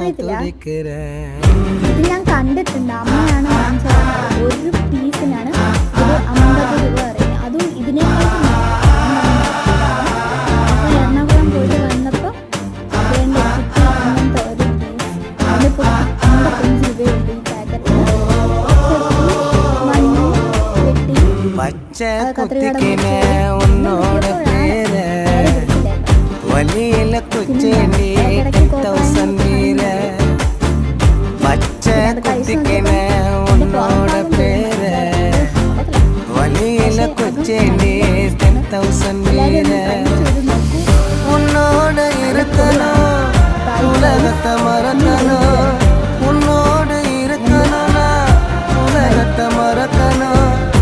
എനിക്കറിയത്തില്ല. ഇത് ഞാൻ കണ്ടിട്ടുണ്ട്, അമ്മയാണ് വാങ്ങിച്ചത്. ഒരു പീസിനാണ് ഇത് 50 രൂപ പറയുന്നത്. അതും ഇതിനേക്കാളും അപ്പോൾ എറണാകുളം പോയിട്ട് വന്നപ്പോൾ വേണ്ട കിട്ടി അങ്ങനത്തെ ഒരു പീസ്. അതിപ്പോൾ 55 രൂപയുണ്ട് ഈ പാക്കറ്റിന്. മണ്ണ് വെട്ടി പച്ച കുത്തിക്കിനെ ഉന്നോട് പേര് വലിയ കുച്ചേണ്ടി 10,000 വീര്. പച്ച കുത്തിക്കിനെ ഉന്നോട് പേര് വലിയ കുച്ചേണ്ടി 10,000 വീര്. உன்னோடு இருக்கணும் உலகத்தை மறக்கணும், உன்னோடு இருக்கணும்னா உலகத்தை மறக்கணும்.